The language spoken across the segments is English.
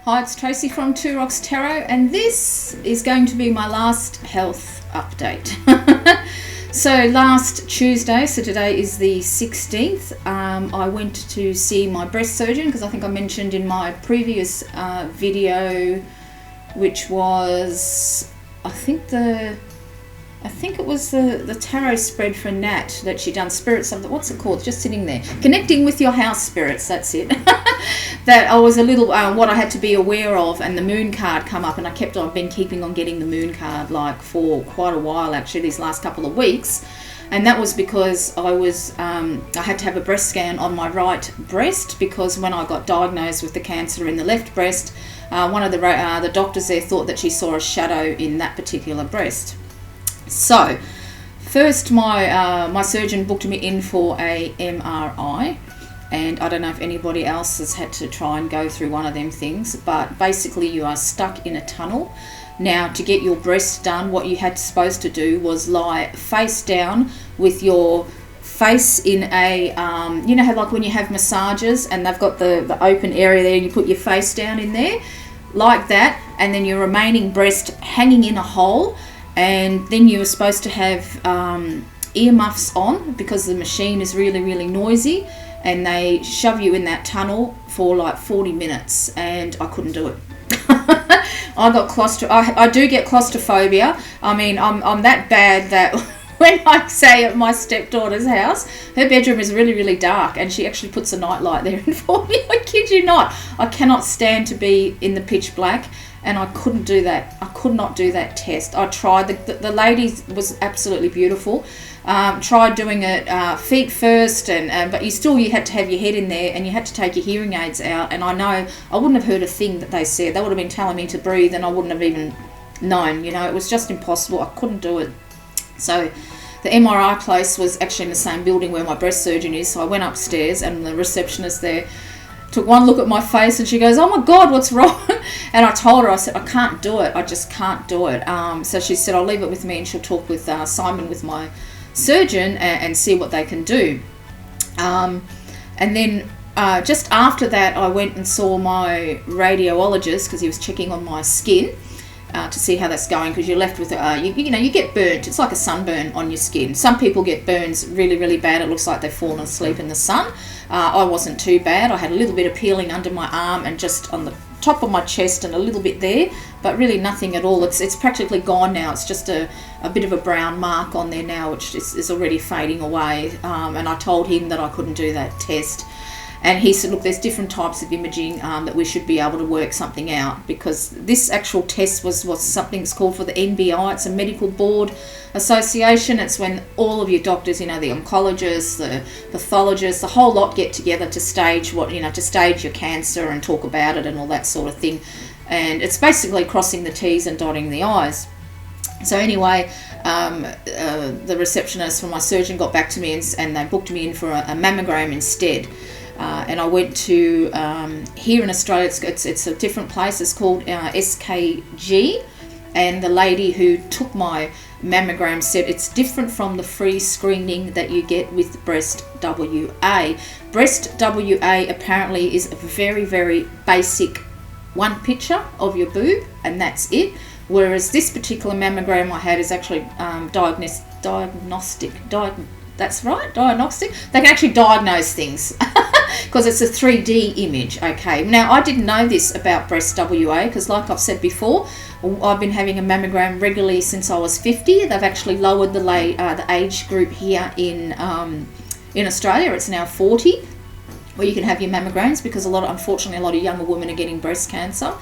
Hi, it's Tracy from Two Rocks Tarot, and this is going to be my last health update. So last Tuesday, so today is the 16th, I went to see my breast surgeon because I think I mentioned in my previous video, which was, I think it was the tarot spread for Nat that she done, spirits of the, what's it called, just sitting there, connecting with your house spirits, that's it. That I was a little, what I had to be aware of, and the moon card come up, and I've been keeping on getting the moon card like for quite a while actually, these last couple of weeks. And that was because I had to have a breast scan on my right breast, because when I got diagnosed with the cancer in the left breast, one of the doctors there thought that she saw a shadow in that particular breast. So first my surgeon booked me in for a MRI, and I don't know if anybody else has had to try and go through one of them things, but basically you are stuck in a tunnel. Now, to get your breast done, what you had supposed to do was lie face down with your face in a, you know how like when you have massages and they've got the open area there and you put your face down in there, like that, and then your remaining breast hanging in a hole, and then you were supposed to have earmuffs on because the machine is really, really noisy, and they shove you in that tunnel for like 40 minutes, and I couldn't do it. I got I do get claustrophobia. I mean, I'm that bad that when I stay at my stepdaughter's house, her bedroom is really, really dark, and she actually puts a nightlight there in for me. I kid you not. I cannot stand to be in the pitch black, and I couldn't do that. I could not do that test. I tried. The lady was absolutely beautiful. Tried doing it feet first, but you had to have your head in there, and you had to take your hearing aids out, and I know I wouldn't have heard a thing that they said. They would have been telling me to breathe, and I wouldn't have even known, it was just impossible. I couldn't do it. So the MRI place was actually in the same building where my breast surgeon is, so I went upstairs, and the receptionist there took one look at my face, and she goes, "Oh my God, what's wrong?" And I told her, I said, "I can't do it. I just can't do it." So she said, "I'll leave it with me," and she'll talk with Simon, with my surgeon, and see what they can do. And then just after that, I went and saw my radiologist because he was checking on my skin to see how that's going, because you're left with you get burnt. It's like a sunburn on your skin. Some people get burns really, really bad. It looks like they've fallen asleep in the sun. I wasn't too bad. I had a little bit of peeling under my arm and just on the top of my chest and a little bit there, but really nothing at all. It's practically gone now. It's just a bit of a brown mark on there now, which is already fading away. And I told him that I couldn't do that test. And he said, "Look, there's different types of imaging that we should be able to work something out," because this actual test was something's called for the NBI. It's a medical board association. It's when all of your doctors, the oncologists, the pathologists, the whole lot get together to stage to stage your cancer and talk about it and all that sort of thing. And it's basically crossing the T's and dotting the I's. So anyway, the receptionist from my surgeon got back to me, and they booked me in for a mammogram instead. And I went to, here in Australia, it's a different place. It's called SKG. And the lady who took my mammogram said it's different from the free screening that you get with Breast WA. Breast WA apparently is a very, very basic one picture of your boob, and that's it. Whereas this particular mammogram I had is actually diagnostic. That's right, diagnostic. They can actually diagnose things because it's a 3D image. Okay, now I didn't know this about Breast WA because, like I've said before, I've been having a mammogram regularly since I was 50. They've actually lowered the age group here in Australia. It's now 40 where you can have your mammograms, because unfortunately a lot of younger women are getting breast cancer.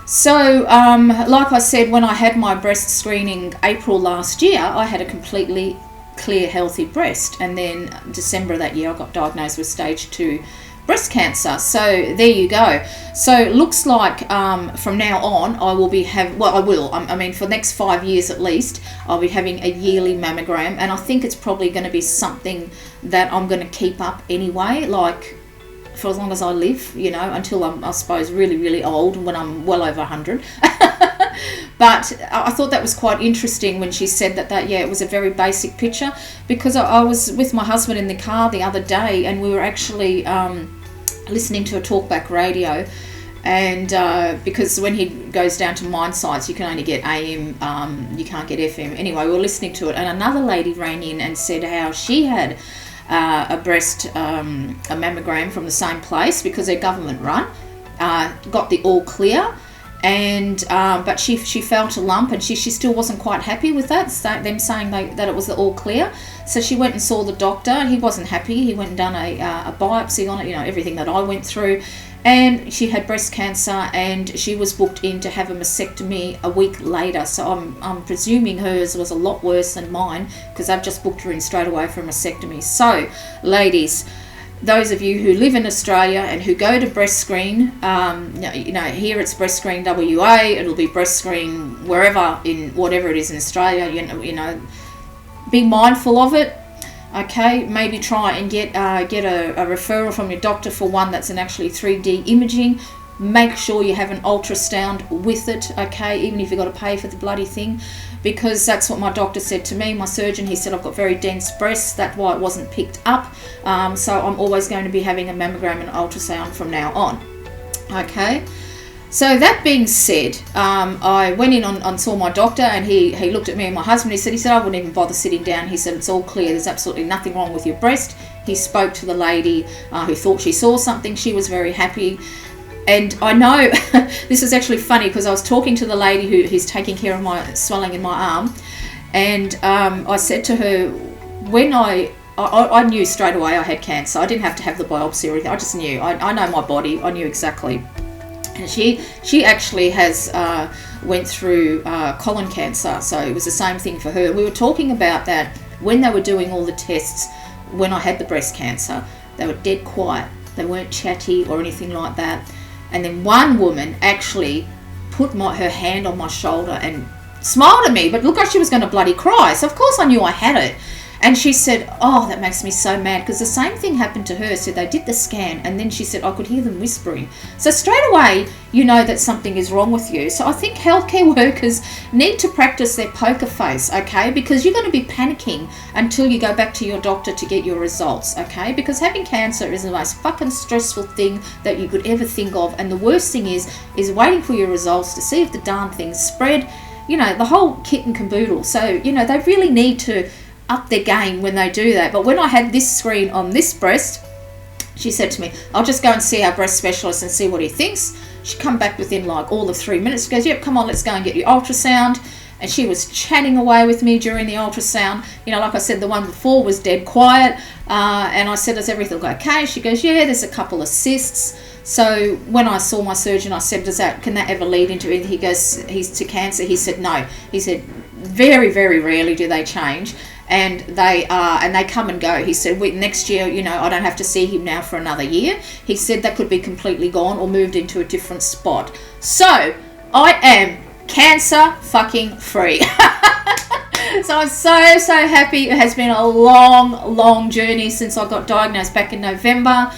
So, like I said, when I had my breast screening April last year, I had a completely clear, healthy breast, and then December of that year I got diagnosed with stage 2 breast cancer. So there you go. So it looks like from now on I will be for the next 5 years at least, I'll be having a yearly mammogram, and I think it's probably going to be something that I'm going to keep up anyway, like for as long as I live, until I'm, I suppose, really, really old, when I'm well over 100. But I thought that was quite interesting when she said that it was a very basic picture, because I was with my husband in the car the other day, and we were actually listening to a talkback radio, And because when he goes down to mine sites, you can only get AM, you can't get FM. Anyway, we were listening to it, and another lady rang in and said how she had a mammogram from the same place because they're government run, got the all clear, and but she felt a lump, and she still wasn't quite happy with that, them saying that it was the all clear. So she went and saw the doctor. He wasn't happy. He went and done a biopsy on it, everything that I went through. And she had breast cancer, and she was booked in to have a mastectomy a week later. So I'm presuming hers was a lot worse than mine, because I've just booked her in straight away for a mastectomy. So, ladies, those of you who live in Australia and who go to breast screen, here it's breast screen WA, it'll be breast screen wherever, in whatever it is in Australia, be mindful of it. Okay, maybe try and get a referral from your doctor for one that's an actually 3D imaging. Make sure you have an ultrasound with it, okay, even if you've got to pay for the bloody thing, because that's what my doctor said to me, my surgeon. He said I've got very dense breasts, that's why it wasn't picked up. So I'm always going to be having a mammogram and ultrasound from now on, okay. So that being said, I went in and saw my doctor, and he looked at me and my husband. He said I wouldn't even bother sitting down. He said it's all clear. There's absolutely nothing wrong with your breast. He spoke to the lady who thought she saw something. She was very happy. And I know this is actually funny, because I was talking to the lady who's taking care of my swelling in my arm, and I said to her, when I knew straight away I had cancer. I didn't have to have the biopsy or anything. I just knew. I know my body. I knew exactly. And she actually has went through colon cancer, so it was the same thing for her. We were talking about that when they were doing all the tests. When I had the breast cancer, they were dead quiet. They weren't chatty or anything like that. And then one woman actually put her hand on my shoulder and smiled at me, but looked like she was going to bloody cry. So of course I knew I had it. And she said, oh, that makes me so mad, because the same thing happened to her. So they did the scan, and then she said, I could hear them whispering. So straight away, you know that something is wrong with you. So I think healthcare workers need to practice their poker face, okay? Because you're going to be panicking until you go back to your doctor to get your results, okay? Because having cancer is the most fucking stressful thing that you could ever think of. And the worst thing is waiting for your results to see if the darn thing's spread, the whole kit and caboodle. So, they really need to up their game when they do that. But when I had this screen on this breast, she said to me, I'll just go and see our breast specialist and see what he thinks. She come back within like all of 3 minutes. She goes, yep, come on, let's go and get your ultrasound. And she was chatting away with me during the ultrasound. Like I said, the one before was dead quiet. And I said, is everything okay? She goes, yeah, there's a couple of cysts. So when I saw my surgeon, I said, can that ever lead into anything? He goes, he's to cancer. He said, no. He said, very, very rarely do they change. And they come and go. He said, next year, I don't have to see him now for another year. He said that could be completely gone or moved into a different spot. So I am cancer fucking free. So I'm so happy. It has been a long journey since I got diagnosed back in November.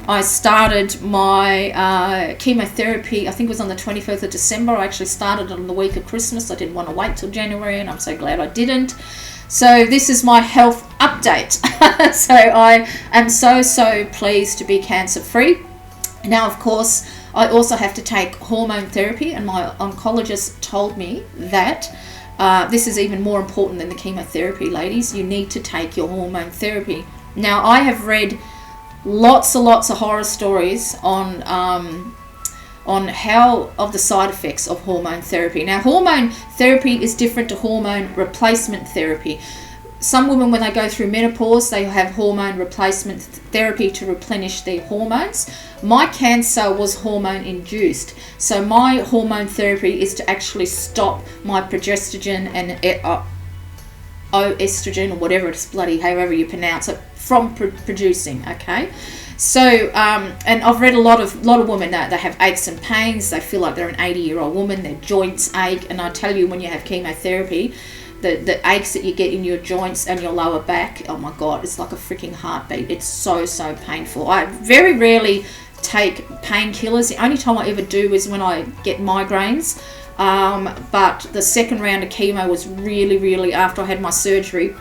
I started my chemotherapy, I think it was on the 21st of December. I actually started on the week of Christmas. I didn't want to wait till January, and I'm so glad I didn't. So this is my health update. So I am so pleased to be cancer free. Now, of course, I also have to take hormone therapy, and my oncologist told me that this is even more important than the chemotherapy, ladies. You need to take your hormone therapy. Now, I have read lots of horror stories on how of the side effects of hormone therapy. Now, hormone therapy is different to hormone replacement therapy. Some women, when they go through menopause, they have hormone replacement therapy to replenish their hormones. My cancer was hormone induced. So my hormone therapy is to actually stop my progesterone and estrogen, or whatever it's bloody, however you pronounce it, from producing, okay? So, and I've read a lot of women that they have aches and pains. They feel like they're an 80-year-old woman. Their joints ache, and I tell you, when you have chemotherapy, the aches that you get in your joints and your lower back, oh my God, it's like a freaking heartbeat. It's so painful. I very rarely take painkillers. The only time I ever do is when I get migraines. But the second round of chemo was really, after I had my surgery,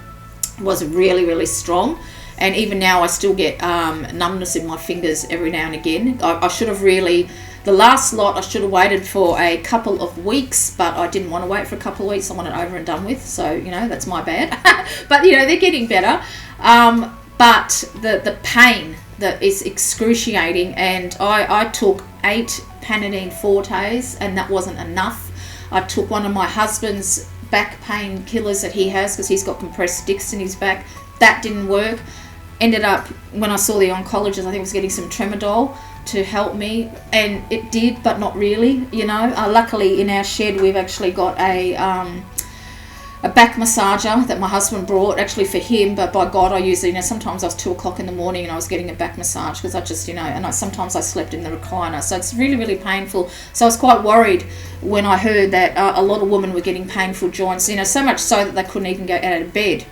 was really strong. And even now I still get numbness in my fingers every now and again. I should have really, the last lot I should have waited for a couple of weeks, but I didn't want to wait for a couple of weeks. I want it over and done with, so that's my bad. But they're getting better. But the pain that is excruciating, and I took 8 Panadeine Fortes, and that wasn't enough. I took one of my husband's back pain killers that he has, because he's got compressed discs in his back. That didn't work. Ended up, when I saw the oncologist, I think I was getting some Tramadol to help me, and it did, but not really. Luckily in our shed we've actually got a back massager that my husband brought, actually for him, but by God, I usually, sometimes I was 2 o'clock in the morning and I was getting a back massage, because I just, and sometimes I slept in the recliner, so it's really, really painful. So I was quite worried when I heard that a lot of women were getting painful joints, so much so that they couldn't even go out of bed.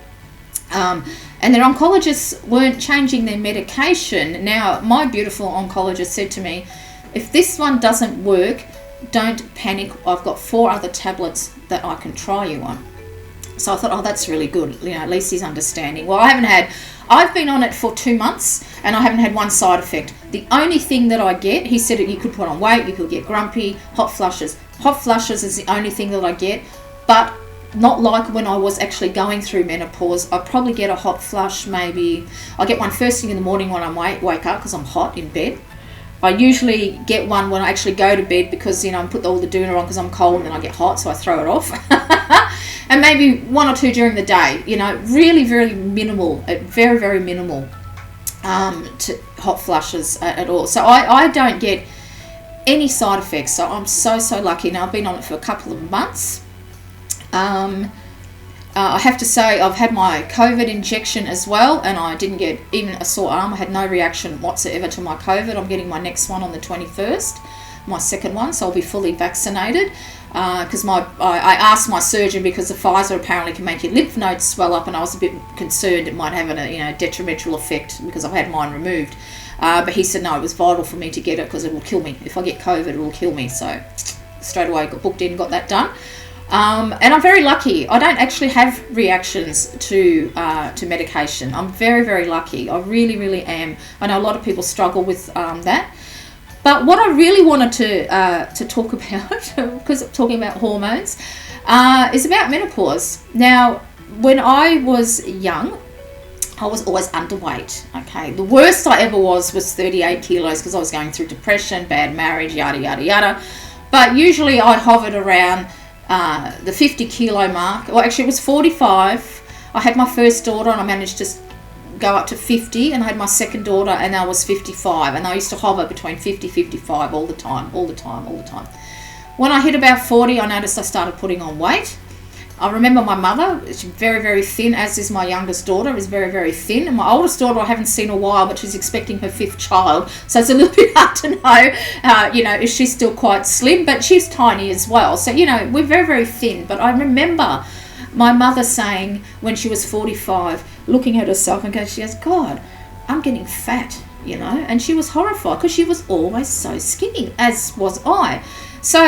And their oncologists weren't changing their medication. Now, my beautiful oncologist said to me, if this one doesn't work, don't panic. I've got 4 other tablets that I can try you on. So I thought, oh, that's really good. At least he's understanding. Well, I've been on it for 2 months and I haven't had one side effect. The only thing that I get, he said you could put on weight, you could get grumpy, hot flushes. Hot flushes is the only thing that I get, but not like when I was actually going through menopause. I probably get a hot flush, maybe. I get one first thing in the morning when I wake up because I'm hot in bed. I usually get one when I actually go to bed because, I put all the doona on because I'm cold and then I get hot, so I throw it off. And maybe 1 or 2 during the day, really, very minimal, very, very minimal to hot flushes at all. So I don't get any side effects, so I'm so, so lucky. Now, I've been on it for a couple of months. I have to say I've had my COVID injection as well, and I didn't get even a sore arm. I had no reaction whatsoever to my COVID. I'm getting my next one on the 21st, my second one, so I'll be fully vaccinated. Because I asked my surgeon, because the Pfizer apparently can make your lymph nodes swell up, and I was a bit concerned it might have a detrimental effect because I've had mine removed. But he said no, it was vital for me to get it because it will kill me. If I get COVID, it will kill me. So straight away got booked in, got that done. And I'm very lucky. I don't actually have reactions to medication. I'm very, very lucky. I really, really am. I know a lot of people struggle with that. But what I really wanted to talk about, because I'm talking about hormones, is about menopause. Now, when I was young, I was always underweight. Okay, the worst I ever was 38 kilos because I was going through depression, bad marriage, yada, yada, yada. But usually I hovered around the 50 kilo mark. Well, actually it was 45. I had my first daughter and I managed to go up to 50, and I had my second daughter and I was 55, and I used to hover between 50, 55 all the time. When I hit about 40, I noticed I started putting on weight. I remember my mother, she's very, very thin, as is my youngest daughter, is very, very thin. And my oldest daughter I haven't seen in a while, but she's expecting her 5th child. So it's a little bit hard to know, if she's still quite slim, but she's tiny as well. So, we're very, very thin. But I remember my mother saying when she was 45, looking at herself and she goes, God, I'm getting fat, And she was horrified because she was always so skinny, as was I. So,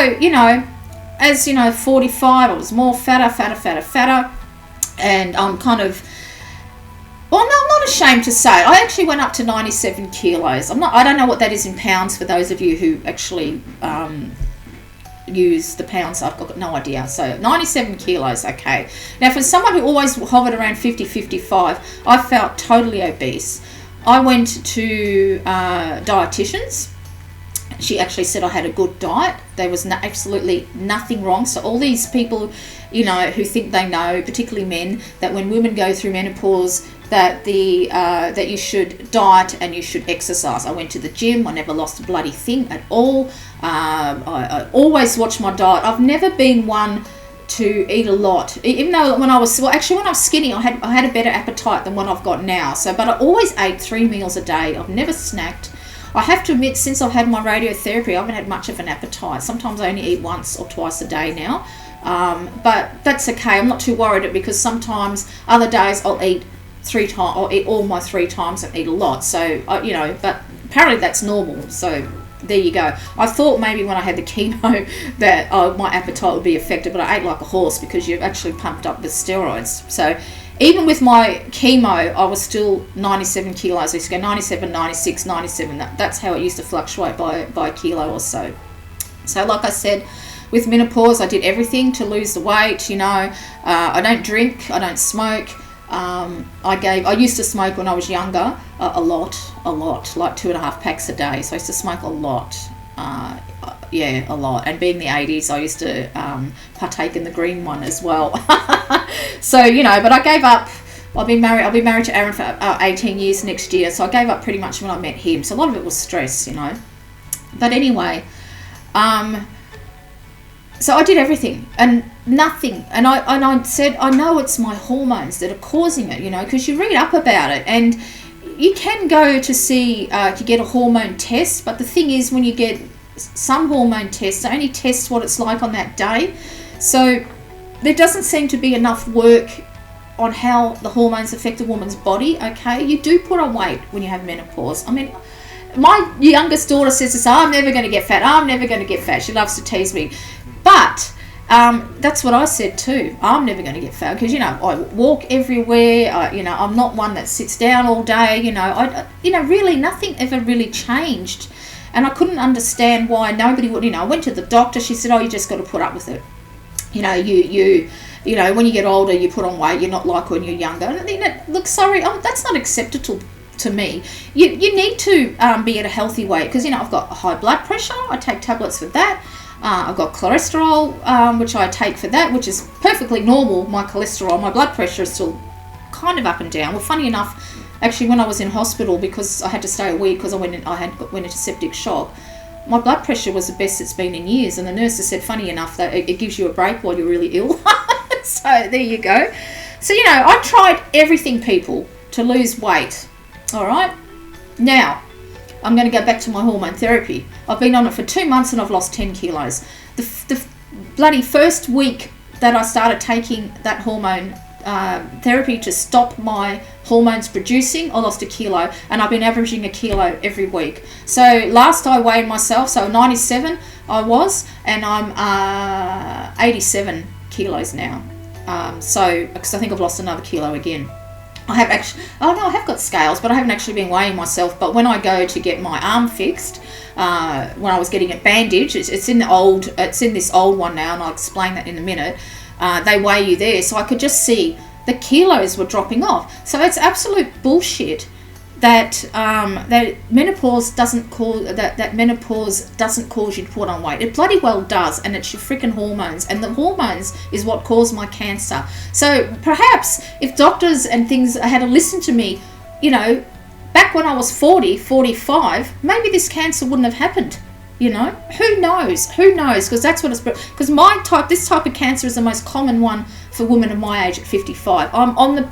as 45, I was more fatter, and I'm kind of, well, no, I'm not ashamed to say, I actually went up to 97 kilos. I don't know what that is in pounds for those of you who actually use the pounds. I've got no idea. So 97 kilos, okay. Now, for someone who always hovered around 50, 55, I felt totally obese. I went to dietitians. She actually said I had a good diet. There was absolutely nothing wrong. So all these people, who think they know, particularly men, that when women go through menopause, that that you should diet and you should exercise. I went to the gym. I never lost a bloody thing at all. I always watch my diet. I've never been one to eat a lot, even though when I was skinny, I had a better appetite than what I've got now. So, but I always ate 3 meals a day. I've never snacked. I have to admit, since I've had my radiotherapy, I haven't had much of an appetite. Sometimes I only eat once or twice a day now, but that's okay. I'm not too worried, because sometimes other days I'll eat 3 times. I'll eat all my 3 times and eat a lot. So but apparently that's normal. So there you go. I thought maybe when I had the chemo that my appetite would be affected, but I ate like a horse because you're actually pumped up with steroids. So even with my chemo, I was still 97 kilos. I used to go 97, 96, 97. That's how it used to fluctuate by a kilo or so. So like I said, with menopause, I did everything to lose the weight. I don't drink, I don't smoke. I used to smoke when I was younger, a lot, like 2.5 packs a day. So I used to smoke a lot, a lot. And being the 80s, I used to partake in the green one as well. So, but I gave up. I'll be married to Aaron for 18 years next year. So I gave up pretty much when I met him. So a lot of it was stress, But anyway, so I did everything and nothing. And I said, I know it's my hormones that are causing it, because you read up about it. And you can go to see, to get a hormone test. But the thing is, when you get some hormone tests, they only test what it's like on that day. So there doesn't seem to be enough work on how the hormones affect a woman's body, okay? You do put on weight when you have menopause. I mean, my youngest daughter says this, I'm never going to get fat. I'm never going to get fat. She loves to tease me. But that's what I said too. I'm never going to get fat because, I walk everywhere. I'm not one that sits down all day. Really nothing ever really changed. And I couldn't understand why nobody would, I went to the doctor. She said, you just got to put up with it. When you get older, you put on weight. You're not like when you're younger. And look, sorry, that's not acceptable to me. You need to be at a healthy weight because, I've got high blood pressure. I take tablets for that. I've got cholesterol, which I take for that, which is perfectly normal, my cholesterol. My blood pressure is still kind of up and down. Well, funny enough, actually, when I was in hospital, because I had to stay a week because I went into septic shock, my blood pressure was the best it's been in years. And the nurses said, funny enough, that it gives you a break while you're really ill. So there you go. So, I tried everything, people, to lose weight. All right? Now, I'm going to go back to my hormone therapy. I've been on it for 2 months and I've lost 10 kilos. The bloody first week that I started taking that hormone therapy to stop my hormones producing, I lost 1 kilo, and I've been averaging 1 kilo every week. So last I weighed myself, so 97 I was, and I'm 87 kilos now. Because I think I've lost another kilo again. I have got scales, but I haven't actually been weighing myself. But when I go to get my arm fixed, when I was getting it bandaged, it's in this old one now, and I'll explain that in a minute. They weigh you there, so I could just see the kilos were dropping off. So it's absolute bullshit that menopause doesn't cause you to put on weight. It bloody well does, and it's your freaking hormones, and the hormones is what caused my cancer. So perhaps if doctors and things had to listen to me, back when I was 45, maybe this cancer wouldn't have happened. Who knows? Because that's what it's. Because this type of cancer is the most common one for women of my age at 55. I'm on the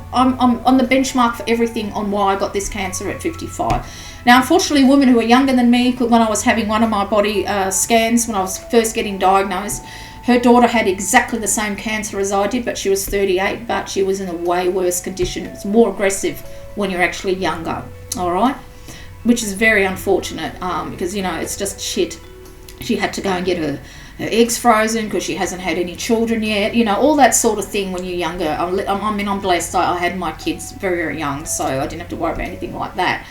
benchmark for everything on why I got this cancer at 55. Now, unfortunately, women who are younger than me, when I was having one of my body scans when I was first getting diagnosed, her daughter had exactly the same cancer as I did, but she was 38, but she was in a way worse condition. It's more aggressive when you're actually younger. All right. Which is very unfortunate because, it's just shit. She had to go and get her eggs frozen because she hasn't had any children yet. All that sort of thing when you're younger. I'm blessed. I had my kids very, very young, so I didn't have to worry about anything like that.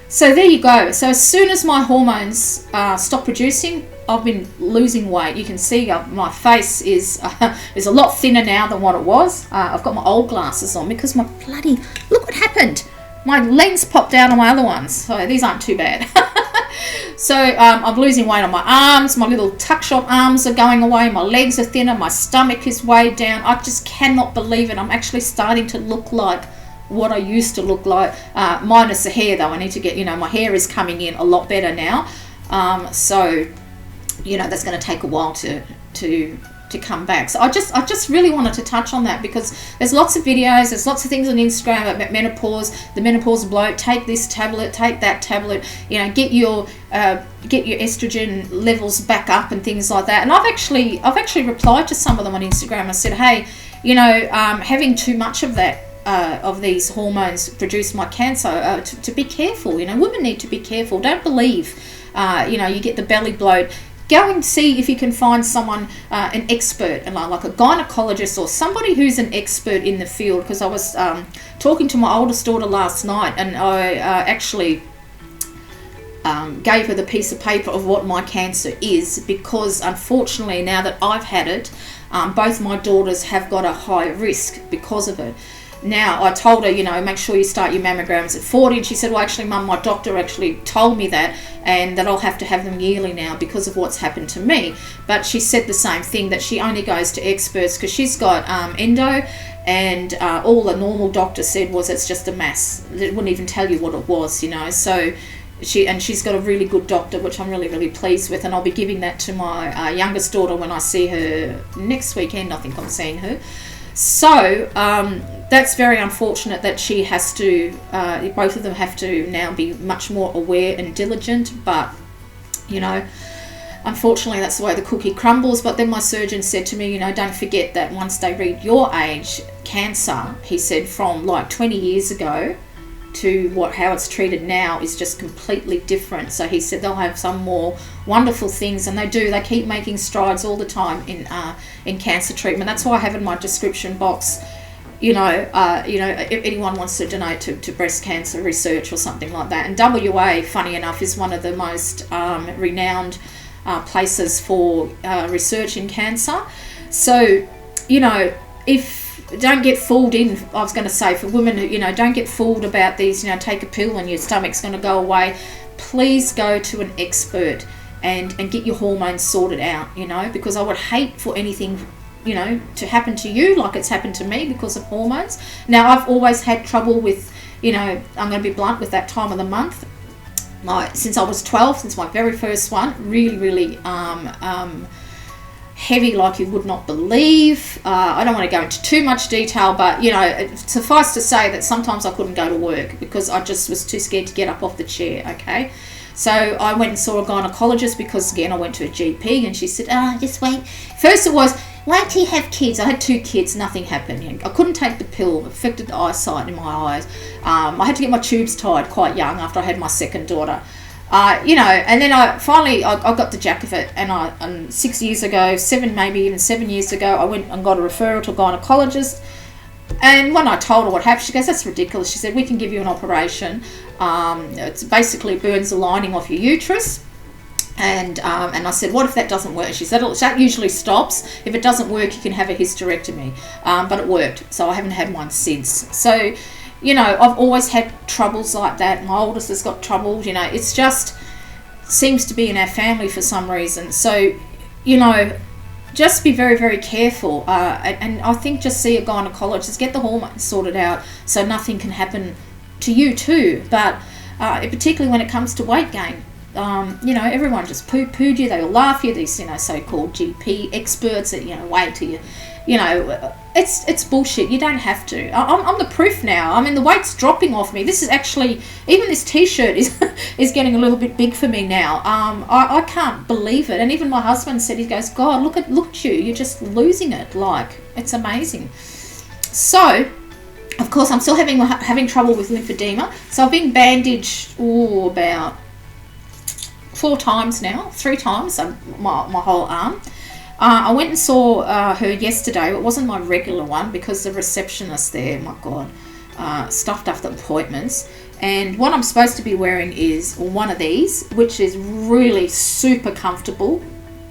So there you go. So as soon as my hormones stop producing, I've been losing weight. You can see my face is a lot thinner now than what it was. I've got my old glasses on because look what happened. My lens popped out on my other ones, so these aren't too bad. So I'm losing weight on my arms. My little tuck shop arms are going away. My legs are thinner. My stomach is weighed down. I just cannot believe it. I'm actually starting to look like what I used to look like, minus the hair though. I need to get, my hair is coming in a lot better now. So that's going to take a while to come back. So I just really wanted to touch on that because there's lots of videos, there's lots of things on Instagram about menopause, the menopause bloat, take this tablet, take that tablet, get your estrogen levels back up and things like that. And I've actually replied to some of them on Instagram. I said, hey, having too much of that of these hormones produce my cancer, to be careful. Women need to be careful. Don't believe you get the belly bloat. go and see if you can find someone, an expert, and like a gynecologist or somebody who's an expert in the field. Because I was talking to my oldest daughter last night, and I actually gave her the piece of paper of what my cancer is, because unfortunately now that I've had it, both my daughters have got a high risk because of it. Now, I told her, make sure you start your mammograms at 40. And she said, well, actually, Mum, my doctor actually told me that, and that I'll have to have them yearly now because of what's happened to me. But she said the same thing, that she only goes to experts because she's got endo, and all the normal doctor said was it's just a mass. It wouldn't even tell you what it was, So she's got a really good doctor, which I'm really, really pleased with. And I'll be giving that to my youngest daughter when I see her next weekend. I think I'm seeing her. So that's very unfortunate that she has to, both of them have to now be much more aware and diligent. But, unfortunately that's the way the cookie crumbles. But then my surgeon said to me, don't forget that once they read your age, cancer, he said, from like 20 years ago to how it's treated now is just completely different. So he said they'll have some more wonderful things, and they keep making strides all the time in cancer treatment. That's why I have in my description box, if anyone wants to donate to breast cancer research or something like that. And WA, funny enough, is one of the most renowned places for research in cancer. So, don't get fooled in. I was going to say, for women, don't get fooled about these, take a pill and your stomach's going to go away. Please go to an expert and get your hormones sorted out, because I would hate for anything, to happen to you like it's happened to me because of hormones. Now, I've always had trouble with, I'm going to be blunt, with that time of the month. Since I was 12, since my very first one, really, really heavy like you would not believe. I don't want to go into too much detail, but suffice to say that sometimes I couldn't go to work because I just was too scared to get up off the chair. Okay, so I went and saw a gynecologist because, again, I went to a GP, and she said, just wait. First it was, wait till you have kids. I had 2 kids, nothing happened. I couldn't take the pill, it affected the eyesight in my eyes. I had to get my tubes tied quite young after I had my second daughter. And then I got the jack of it, and 6 years ago, 7 years ago, I went and got a referral to a gynecologist. And when I told her what happened, she goes, that's ridiculous. She said, we can give you an operation. It basically burns the lining off your uterus. And I said, what if that doesn't work? She said, that usually stops. If it doesn't work, you can have a hysterectomy. But it worked, so I haven't had one since. So, I've always had troubles like that. My oldest has got troubles. It's just seems to be in our family for some reason. So, just be very, very careful. And I think just see a gynecologist, get the hormones sorted out so nothing can happen to you too. But particularly when it comes to weight gain, everyone just poo-pooed you. They all laugh you. These, so-called GP experts that, wait till you, it's bullshit. You don't have to. I'm the proof now. I mean, the weight's dropping off me. This is actually, even this t-shirt is getting a little bit big for me now. I can't believe it. And even my husband said, he goes, God, look at you. You're just losing it. Like, it's amazing. So, of course, I'm still having trouble with lymphedema. So I've been bandaged about 4 times now, 3 times, my whole arm. I went and saw her yesterday. It wasn't my regular one because the receptionist there, my God, stuffed up the appointments. And what I'm supposed to be wearing is one of these, which is really super comfortable,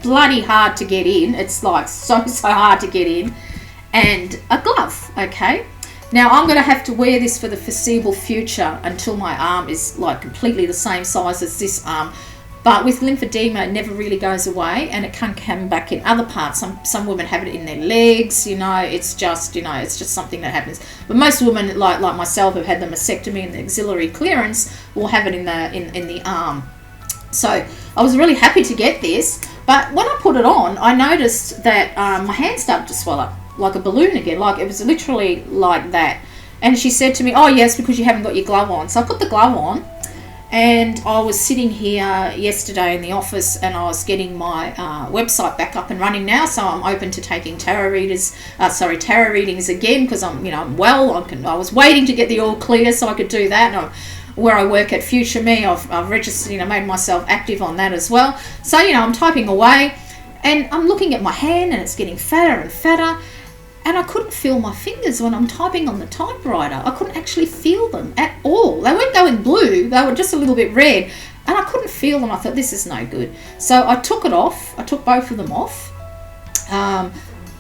bloody hard to get in. It's like so hard to get in. And a glove, okay? Now, I'm going to have to wear this for the foreseeable future until my arm is like completely the same size as this arm. But with lymphedema, it never really goes away, and it can come back in other parts. Some women have it in their legs, it's just something that happens. But most women, like myself, who've had the mastectomy and the axillary clearance, will have it in the arm. So I was really happy to get this, but when I put it on, I noticed that my hand started to swell up like a balloon again, like it was literally like that. And she said to me, oh yes, because you haven't got your glove on. So I put the glove on. And I was sitting here yesterday in the office, and I was getting my website back up and running now. So I'm open to taking tarot readings again because I'm well. I was waiting to get the all clear so I could do that. And where I work at Future Me. I've registered, made myself active on that as well. So, I'm typing away and I'm looking at my hand and it's getting fatter and fatter. And I couldn't feel my fingers when I'm typing on the typewriter. I couldn't actually feel them at all. They weren't going blue. They were just a little bit red. And I couldn't feel them. I thought, this is no good. So I took it off. I took both of them off.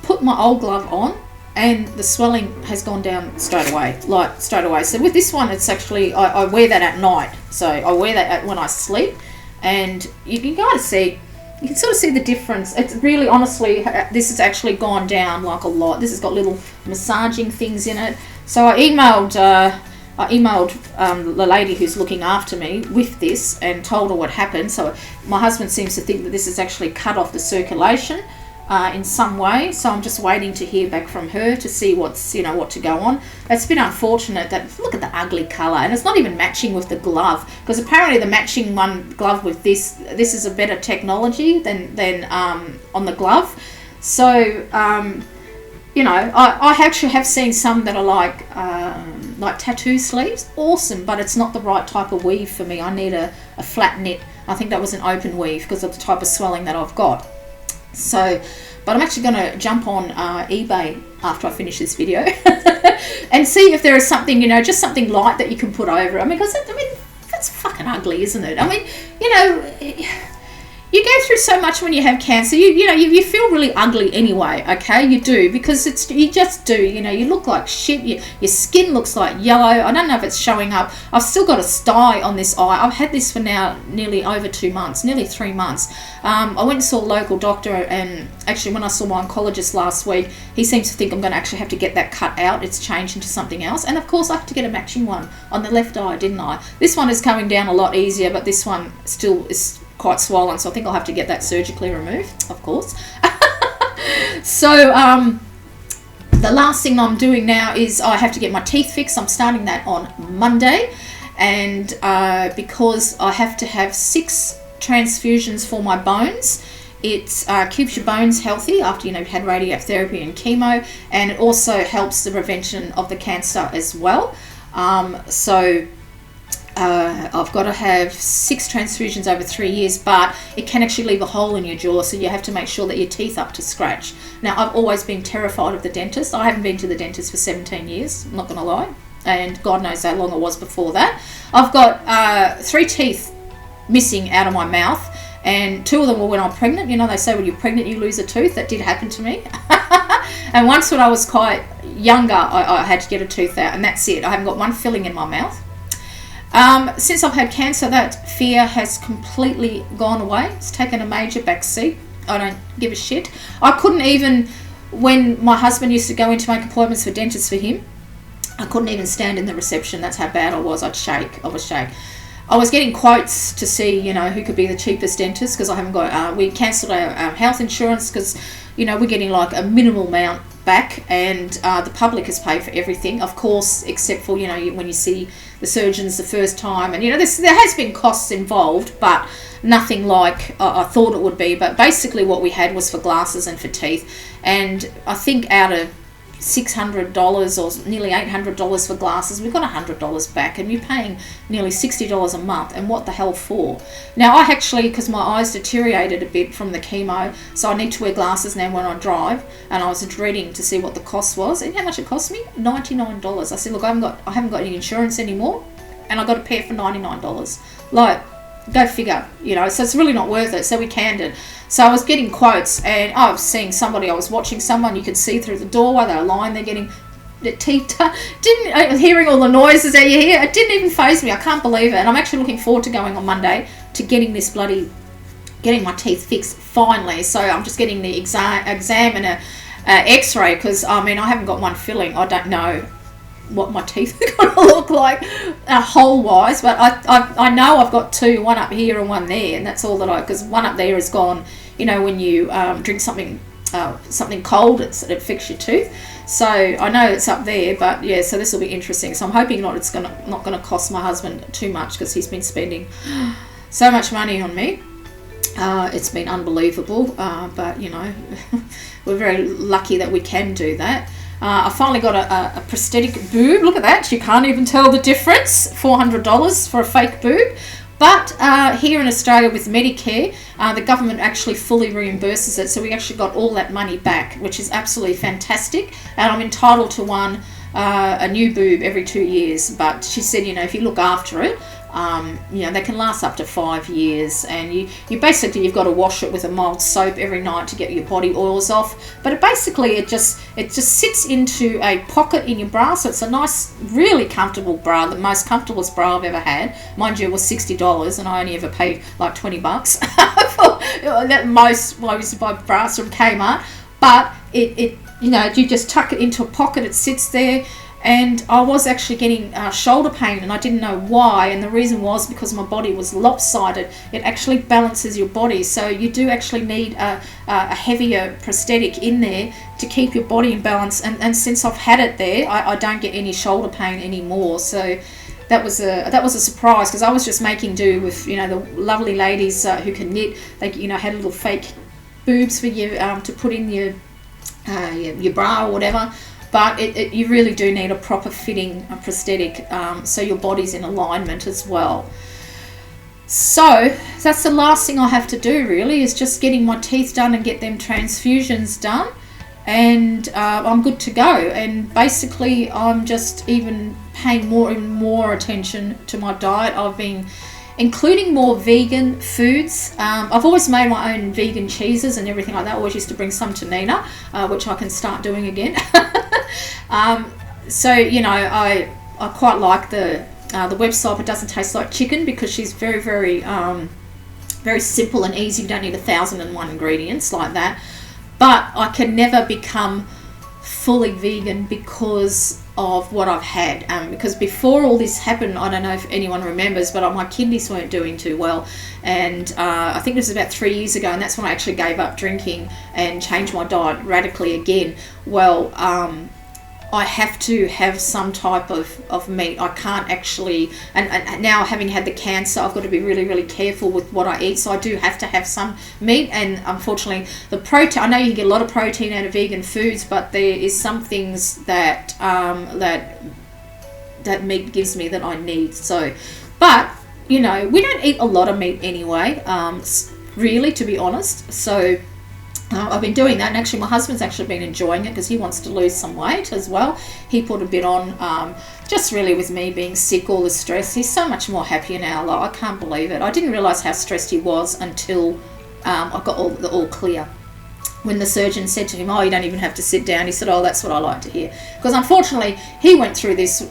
Put my old glove on. And the swelling has gone down straight away. So with this one, it's actually, I wear that at night. So I wear that when I sleep. And you can kind of see... You can sort of see the difference. It's really, honestly, this has actually gone down like a lot. This has got little massaging things in it. So I emailed the lady who's looking after me with this and told her what happened. So my husband seems to think that this has actually cut off the circulation in some way. So I'm just waiting to hear back from her to see what to go on. It's been unfortunate that, look at the ugly colour, and it's not even matching with the glove, because apparently the matching glove with this is a better technology than on the glove. So I actually have seen some that are like tattoo sleeves. Awesome, but it's not the right type of weave for me. I need a flat knit. I think that was an open weave because of the type of swelling that I've got. So, but I'm actually going to jump on eBay after I finish this video and see if there is something, just something light that you can put over. Because that's fucking ugly, isn't it? You go through so much when you have cancer. You feel really ugly anyway, okay? You do, because you just do. You look like shit. Your skin looks like yellow. I don't know if it's showing up. I've still got a sty on this eye. I've had this for now nearly over 2 months, nearly 3 months. I went and saw a local doctor, and actually when I saw my oncologist last week, he seems to think I'm going to actually have to get that cut out. It's changed into something else. And of course I have to get a matching one on the left eye, didn't I? This one is coming down a lot easier, but this one still is quite swollen, so I think I'll have to get that surgically removed, of course. So the last thing I'm doing now is I have to get my teeth fixed. I'm starting that on Monday, and because I have to have 6 transfusions for my bones. It keeps your bones healthy after you've had radiotherapy and chemo, and it also helps the prevention of the cancer as well. I've got to have 6 transfusions over 3 years, but it can actually leave a hole in your jaw, so you have to make sure that your teeth are up to scratch. Now, I've always been terrified of the dentist. I haven't been to the dentist for 17 years, I'm not going to lie, and God knows how long it was before that. I've got 3 teeth missing out of my mouth, and 2 of them were when I'm pregnant. They say when you're pregnant you lose a tooth. That did happen to me. And once when I was quite younger, I had to get a tooth out, and that's it. I haven't got one filling in my mouth. Since I've had cancer, that fear has completely gone away. It's taken a major backseat. I don't give a shit. I couldn't even, when my husband used to go in to make appointments for dentists for him, I couldn't even stand in the reception. That's how bad I was. I'd shake. I would shake. I was getting quotes to see, who could be the cheapest dentist, because I haven't got, we cancelled our health insurance because, we're getting like a minimal amount back, and the public has paid for everything, of course, except for, when you see the surgeons the first time, and, there has been costs involved, but nothing like I thought it would be. But basically what we had was for glasses and for teeth, and I think out of $600 or nearly $800 for glasses, we got $100 back, and you're paying nearly $60 a month. And what the hell for? Now, I actually, because my eyes deteriorated a bit from the chemo, so I need to wear glasses now when I drive, and I was dreading to see what the cost was. And how much it cost me? $99. I said, look, I haven't got any insurance anymore, and I got to pay it for $99. Like, go figure, so it's really not worth it. So we canned it. So I was getting quotes, and I was seeing somebody, I was watching someone, you could see through the doorway, they were lying there getting the teeth hearing all the noises that you hear. It didn't even faze me. I can't believe it. And I'm actually looking forward to going on Monday to getting my teeth fixed finally. So I'm just getting the exam and a x-ray, because I haven't got one filling. I don't know what my teeth are going to look like hole wise, but I know I've got 2, one up here and one there, and that's all that because one up there is gone. When you drink something cold, it affects your tooth. So I know it's up there, but yeah, so this will be interesting. So I'm hoping it's not gonna cost my husband too much, because he's been spending so much money on me. It's been unbelievable, but we're very lucky that we can do that. I finally got a prosthetic boob. Look at that. You can't even tell the difference. $400 for a fake boob. But here in Australia with Medicare, the government actually fully reimburses it. So we actually got all that money back, which is absolutely fantastic. And I'm entitled to a new boob every 2 years. But she said, if you look after it, they can last up to 5 years, and you basically, you've got to wash it with a mild soap every night to get your body oils off. But it just sits into a pocket in your bra, so it's a nice, really comfortable bra, the most comfortablest bra I've ever had. Mind you, it was $60, and I only ever paid like $20 for that most. Well, I used to buy bras from Kmart, but you just tuck it into a pocket, it sits there. And I was actually getting shoulder pain, and I didn't know why. And the reason was because my body was lopsided. It actually balances your body. So you do actually need a heavier prosthetic in there to keep your body in balance. And since I've had it there, I don't get any shoulder pain anymore. So that was a surprise, because I was just making do with the lovely ladies who can knit. They had little fake boobs for you to put in your bra or whatever. But you really do need a proper fitting prosthetic, so your body's in alignment as well. So that's the last thing I have to do, really, is just getting my teeth done and get them transfusions done, and I'm good to go. And basically, I'm just even paying even more attention to my diet. I've been including more vegan foods. I've always made my own vegan cheeses and everything like that. I always used to bring some to Nina, which I can start doing again. So I quite like the website. It doesn't taste like chicken, because she's very, very very simple and easy. You don't need 1,001 ingredients like that. But I can never become fully vegan because of what I've had, because before all this happened, I don't know if anyone remembers, but my kidneys weren't doing too well, and I think this was about 3 years ago, and that's when I actually gave up drinking and changed my diet radically again. Well, I have to have some type of meat. I can't actually, and now having had the cancer, I've got to be really, really careful with what I eat, so I do have to have some meat. And unfortunately, the protein, I know you can get a lot of protein out of vegan foods, but there is some things that that meat gives me that I need. So, but we don't eat a lot of meat anyway, really, to be honest. So I've been doing that, and actually my husband's actually been enjoying it, because he wants to lose some weight as well. He put a bit on, just really with me being sick, all the stress. He's so much more happier now. Like, I can't believe it. I didn't realise how stressed he was until I got all clear. When the surgeon said to him, "Oh, you don't even have to sit down," he said, "Oh, that's what I like to hear." Because unfortunately, he went through this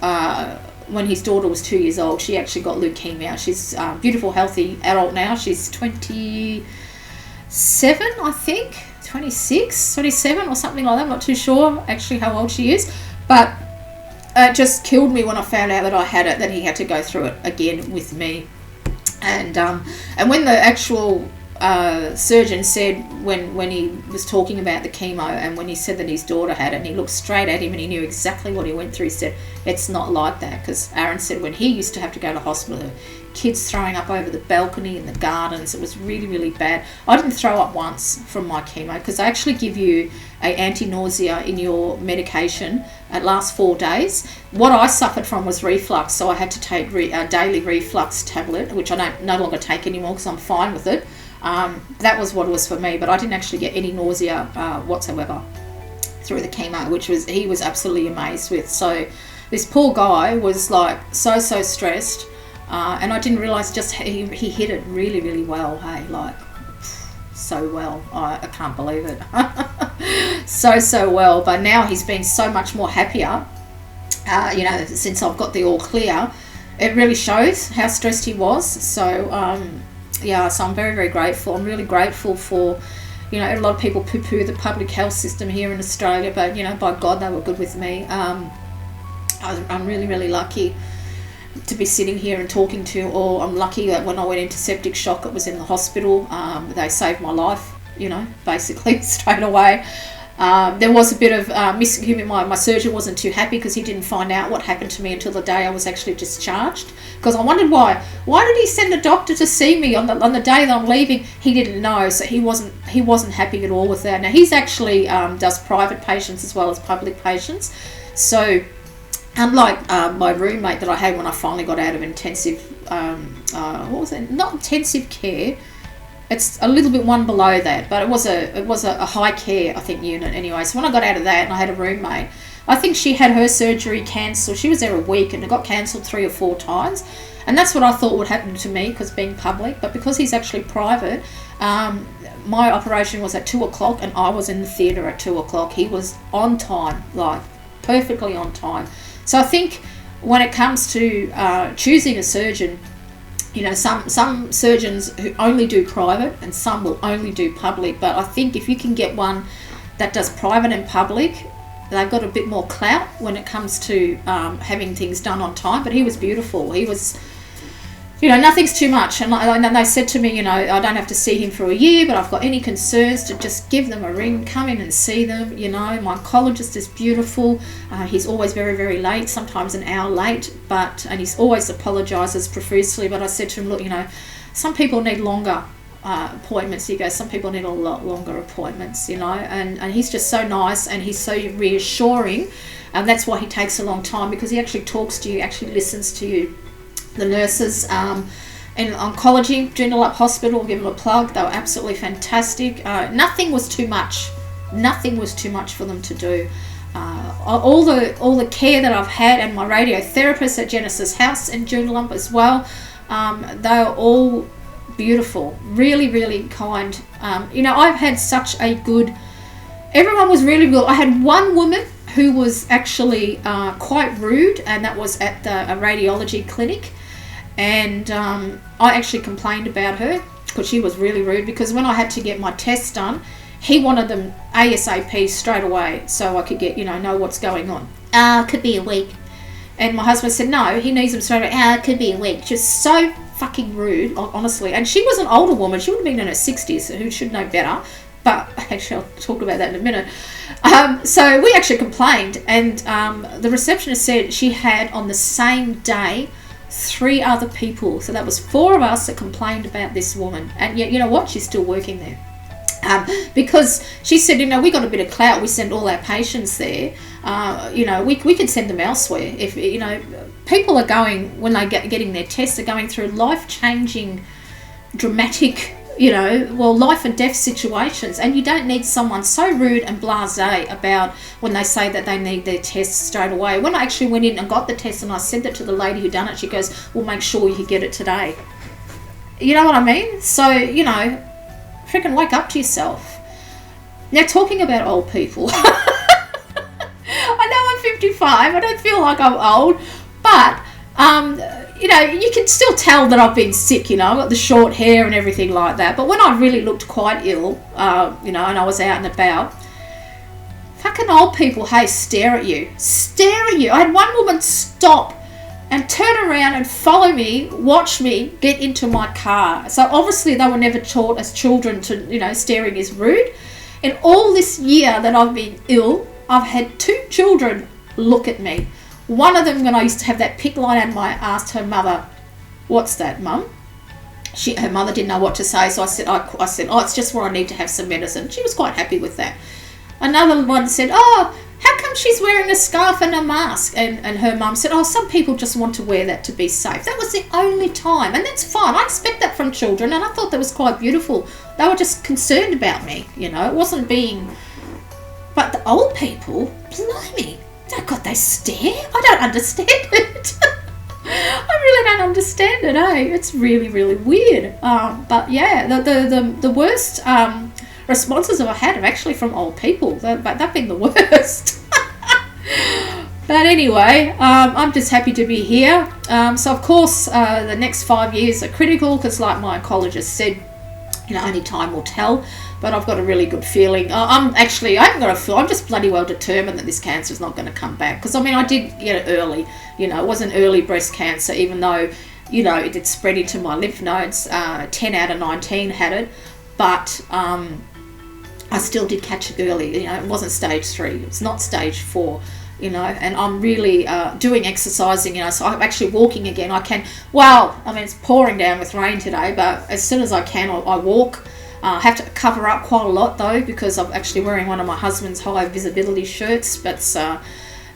when his daughter was 2 years old. She actually got leukemia. She's a beautiful, healthy adult now. She's 27, I think, 26, 27 or something like that. I'm not too sure actually how old she is, but it just killed me when I found out that I had it, that he had to go through it again with me. And when the actual surgeon said, when he was talking about the chemo, and when he said that his daughter had it, and he looked straight at him and he knew exactly what he went through, he said, "It's not like that." Because Aaron said when he used to have to go to hospital, kids throwing up over the balcony in the gardens, it was really, really bad. I didn't throw up once from my chemo, because they actually give you a anti-nausea in your medication. It lasts 4 days. What I suffered from was reflux, so I had to take a daily reflux tablet, which I no longer take anymore because I'm fine with it. That was what it was for me, but I didn't actually get any nausea whatsoever through the chemo, which he was absolutely amazed with. So this poor guy was like so stressed, and I didn't realise just he hit it really, really well. Hey, like so well. I can't believe it. so well. But now he's been so much more happier. Since I've got the all clear, it really shows how stressed he was. So so I'm very, very grateful. I'm really grateful for, a lot of people poo-poo the public health system here in Australia, but, by God, they were good with me. I'm really, really lucky to be sitting here and talking to you all. I'm lucky that when I went into septic shock, it was in the hospital. They saved my life, basically straight away. There was a bit of my surgeon wasn't too happy because he didn't find out what happened to me until the day I was actually discharged. Because I wondered why did he send a doctor to see me on the day that I'm leaving? He didn't know, so he wasn't happy at all with that. Now he's actually does private patients as well as public patients. So unlike my roommate that I had when I finally got out of intensive, what was it? Not intensive care. It's a little bit one below that, but it was a high care, I think, unit anyway. So when I got out of that and I had a roommate, I think she had her surgery cancelled. She was there a week and it got cancelled 3 or 4 times. And that's what I thought would happen to me because being public. But because he's actually private, my operation was at 2 o'clock and I was in the theatre at 2 o'clock. He was on time, like perfectly on time. So I think when it comes to choosing a surgeon, you know, some surgeons who only do private and some will only do public. But I think if you can get one that does private and public, they've got a bit more clout when it comes to having things done on time. But he was beautiful. He was, you know, nothing's too much. And they said to me, you know, I don't have to see him for a year, but I've got any concerns to just give them a ring, come in and see them. You know, my oncologist is beautiful. He's always very, very late, sometimes an hour late, and he's always apologises profusely. But I said to him, look, you know, some people need longer appointments. He goes, some people need a lot longer appointments, you know, and he's just so nice and he's so reassuring. And that's why he takes a long time, because he actually talks to you, actually listens to you. The nurses in oncology, Joondalup Hospital, I'll give them a plug. They were absolutely fantastic. Nothing was too much. Nothing was too much for them to do. All the care that I've had, and my radiotherapist at Genesis House in Joondalup as well, they were all beautiful, really, really kind. You know, I've had such a good. Everyone was really good. I had one woman who was actually quite rude, and that was at a radiology clinic. And I actually complained about her because she was really rude, because when I had to get my tests done, he wanted them ASAP straight away so I could get, you know what's going on. Could be a week. And my husband said, no, he needs them straight away. Could be a week. Just so fucking rude, honestly. And she was an older woman. She would have been in her 60s, who should know better. But actually, I'll talk about that in a minute. So we actually complained, and the receptionist said she had on the same day 3 other people. So that was 4 of us that complained about this woman. And yet, you know what? She's still working there. Because she said, you know, we got a bit of clout. We send all our patients there. You know, we could send them elsewhere. If, you know, people are going, when they getting their tests, they're going through life-changing, dramatic, you know, well, life and death situations, and you don't need someone so rude and blasé about when they say that they need their tests straight away. When I actually went in and got the test and I sent it to the lady who done it, she goes, well, make sure you get it today. You know what I mean? So, you know, freaking wake up to yourself. Now, talking about old people, I know I'm 55, I don't feel like I'm old, but you know, you can still tell that I've been sick, you know, I've got the short hair and everything like that. But when I really looked quite ill, you know, and I was out and about, fucking old people, hey, stare at you. Stare at you. I had one woman stop and turn around and follow me, watch me get into my car. So obviously they were never taught as children to, you know, staring is rude. In all this year that I've been ill, I've had 2 children look at me. One of them, when I used to have that pick line out of my, asked her mother, what's that, Mum? Her mother didn't know what to say, so I said, oh, it's just where I need to have some medicine. She was quite happy with that. Another one said, oh, how come she's wearing a scarf and a mask? And her mum said, oh, some people just want to wear that to be safe. That was the only time, and that's fine. I expect that from children, and I thought that was quite beautiful. They were just concerned about me, you know. It wasn't being... But the old people, blimey, God, they stare. I don't understand it. I really don't understand it, eh? It's really, really weird. But yeah, the worst responses I've had are actually from old people. They've been the worst. But anyway, I'm just happy to be here. So of course, the next 5 years are critical because, like my oncologist said, you know, only time will tell. But I've got a really good feeling. I haven't got a feel. I'm just bloody well determined that this cancer is not going to come back. Because, I mean, I did get it early. You know, it wasn't early breast cancer, even though, you know, it did spread into my lymph nodes. 10 out of 19 had it. But I still did catch it early. You know, it wasn't stage 3. It's not stage 4. You know, and I'm really doing exercising, you know, so I'm actually walking again. It's pouring down with rain today, but as soon as I can, I walk. I have to cover up quite a lot though, because I'm actually wearing one of my husband's high visibility shirts, but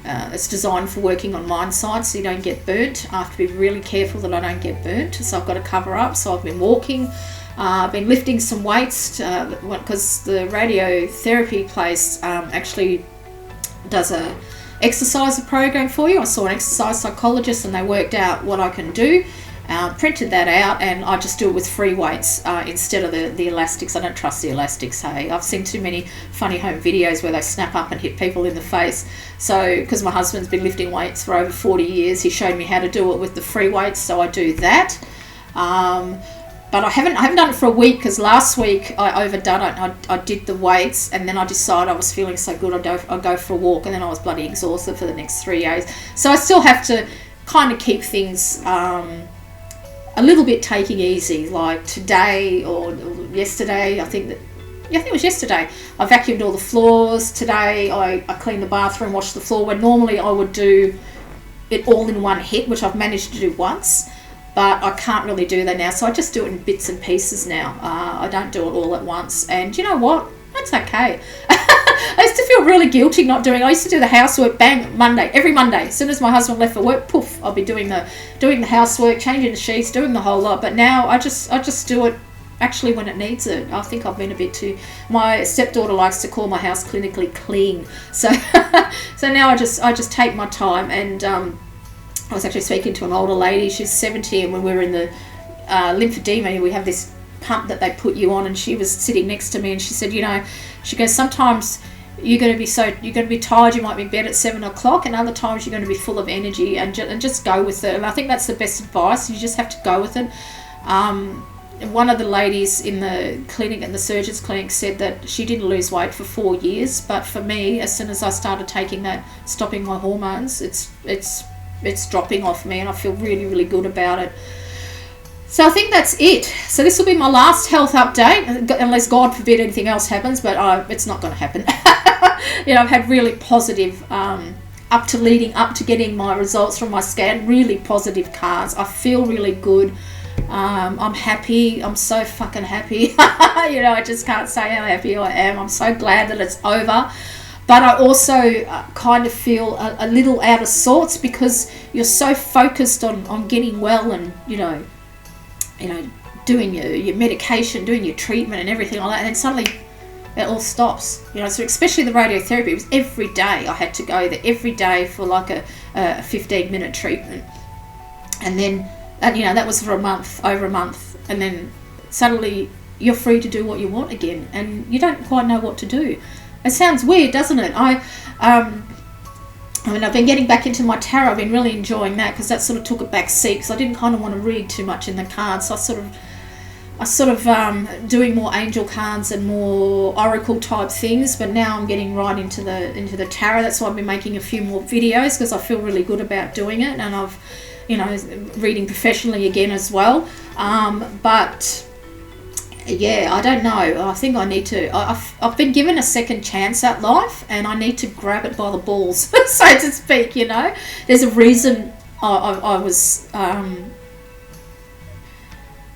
it's designed for working on mine side so you don't get burnt. I have to be really careful that I don't get burnt, so I've got to cover up. So I've been walking. I've been lifting some weights because the radiotherapy place actually does a exercise program for you. I saw an exercise psychologist and they worked out what I can do, printed that out, and I just do it with free weights instead of the elastics. I don't trust the elastics, hey. I've seen too many funny home videos where they snap up and hit people in the face. So because my husband's been lifting weights for over 40 years, he showed me how to do it with the free weights, so I do that. But I haven't done it for a week, because last week I overdone it. I did the weights, and then I decided I was feeling so good I'd go for a walk, and then I was bloody exhausted for the next 3 days. So I still have to kind of keep things a little bit taking easy. Like today or yesterday, I think it was yesterday, I vacuumed all the floors. Today I cleaned the bathroom, washed the floor, when normally I would do it all in one hit, which I've managed to do once. But I can't really do that now, so I just do it in bits and pieces now. I don't do it all at once, and you know what? That's okay. I used to feel really guilty not doing it. I used to do the housework, bang, every Monday. As soon as my husband left for work, poof, I'll be doing the housework, changing the sheets, doing the whole lot. But now I just do it actually when it needs it. I think I've been a bit too. My stepdaughter likes to call my house clinically clean, so so now I just take my time. And I was actually speaking to an older lady. She's 70, and when we were in the lymphedema, we have this pump that they put you on, and she was sitting next to me, and she said, you know, she goes, sometimes you're going to be tired, you might be in bed at 7 o'clock, and other times you're going to be full of energy, and just go with it. And I think that's the best advice. You just have to go with it. One of the ladies in the clinic, at the surgeon's clinic, said that she didn't lose weight for 4 years, but for me, as soon as I started taking that, stopping my hormones, it's dropping off me, and I feel really, really good about it. So I think that's it. So this will be my last health update, unless God forbid anything else happens, but it's not going to happen. You know, I've had really positive, leading up to getting my results from my scan, really positive cards. I feel really good. I'm happy. I'm so fucking happy. You know, I just can't say how happy I am. I'm so glad that it's over. But I also kind of feel a little out of sorts, because you're so focused on getting well, and you know, doing your medication, doing your treatment and everything like that, and then suddenly it all stops. You know, so especially the radiotherapy, it was every day. I had to go there every day for like a 15-minute treatment, and then you know, that was for over a month, and then suddenly you're free to do what you want again, and you don't quite know what to do. It sounds weird, doesn't it? I've been getting back into my tarot. I've been really enjoying that, because that sort of took a back seat, because I didn't kind of want to read too much in the cards. So I sort of doing more angel cards and more oracle type things. But now I'm getting right into the tarot. That's why I've been making a few more videos, because I feel really good about doing it, and I've, you know, reading professionally again as well. But yeah, I don't know. I think I need to. I've been given a second chance at life, and I need to grab it by the balls, so to speak. You know, there's a reason I was.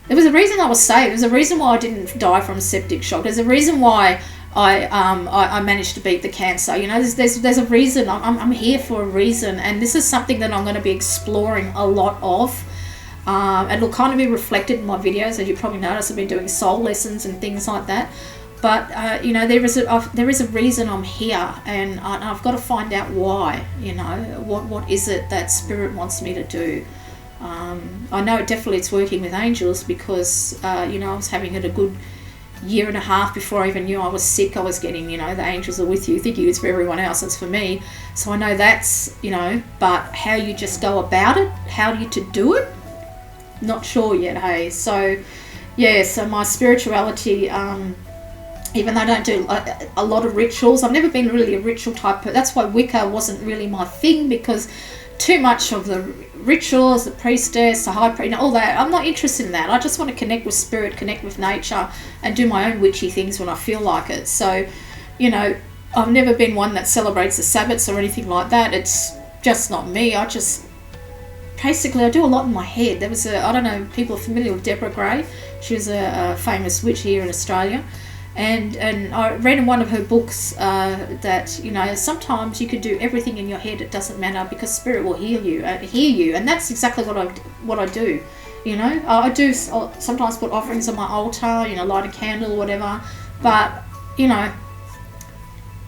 There was a reason I was saved. There's a reason why I didn't die from septic shock. There's a reason why I managed to beat the cancer. You know, there's a reason. I'm here for a reason, and this is something that I'm going to be exploring a lot of. It'll kind of be reflected in my videos, as you probably noticed. I've been doing soul lessons and things like that. But you know, there is a reason I'm here, and I've got to find out why. You know, what is it that Spirit wants me to do? I know definitely it's working with angels, because you know, I was having it a good year and a half before I even knew I was sick. I was getting, you know, the angels are with you, thinking it's for everyone else, it's for me. So I know that's, you know, but how you just go about it, how you to do it, not sure yet, hey. So yeah, so my spirituality, even though I don't do a lot of rituals, I've never been really a ritual type. That's why Wicca wasn't really my thing, because too much of the rituals, the priestess, the high priest, all that. I'm not interested in that. I just want to connect with spirit, connect with nature, and do my own witchy things when I feel like it. So, you know, I've never been one that celebrates the Sabbats or anything like that. It's just not me. I do a lot in my head. There was I don't know, people are familiar with Deborah Gray. She was a famous witch here in Australia. And I read in one of her books that, you know, sometimes you can do everything in your head. It doesn't matter, because spirit will hear you, and that's exactly what I do. You know, I do sometimes put offerings on my altar, you know, light a candle or whatever. But, you know,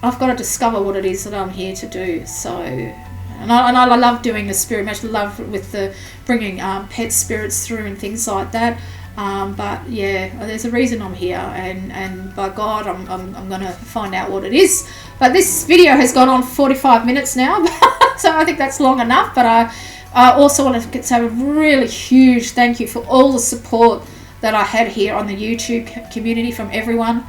I've got to discover what it is that I'm here to do. So, and I love doing the spirit match. Love with the bringing pet spirits through and things like that. But yeah, there's a reason I'm here, and by God, I'm gonna find out what it is. But this video has gone on 45 minutes now, so I think that's long enough. But I also want to say a really huge thank you for all the support that I had here on the YouTube community from everyone.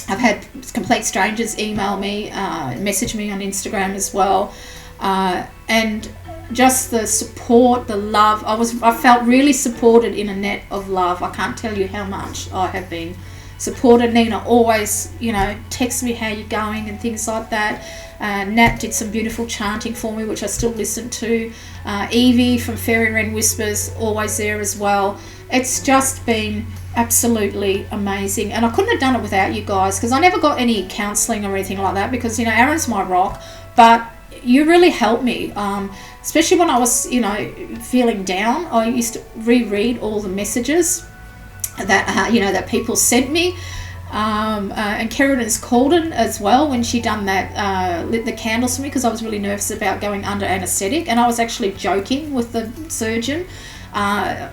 I've had complete strangers email me, message me on Instagram as well, and just the support, the love. I felt really supported in a net of love. I can't tell you how much I have been supported. Nina always, you know, texts me how you're going and things like that. Nat did some beautiful chanting for me, which I still listen to. Evie from Fairy Wren Whispers, always there as well. It's just been absolutely amazing, and I couldn't have done it without you guys, because I never got any counselling or anything like that, because, you know, Aaron's my rock, but you really helped me, especially when I was, you know, feeling down. I used to reread all the messages that you know, that people sent me, and Keriden's called in as well when she done that, lit the candles for me, because I was really nervous about going under anaesthetic, and I was actually joking with the surgeon,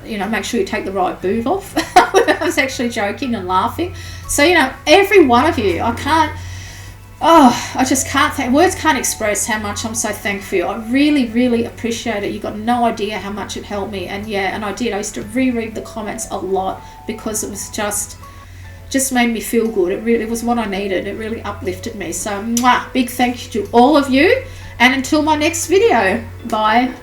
you know, make sure you take the right boob off. I was actually joking and laughing. So, you know, every one of you, I just can't words can't express how much I'm so thankful for you. I really, really appreciate it. You got no idea how much it helped me. And yeah, and I used to reread the comments a lot, because it was just made me feel good. It really was what I needed. It really uplifted me. So big thank you to all of you, and until my next video, bye.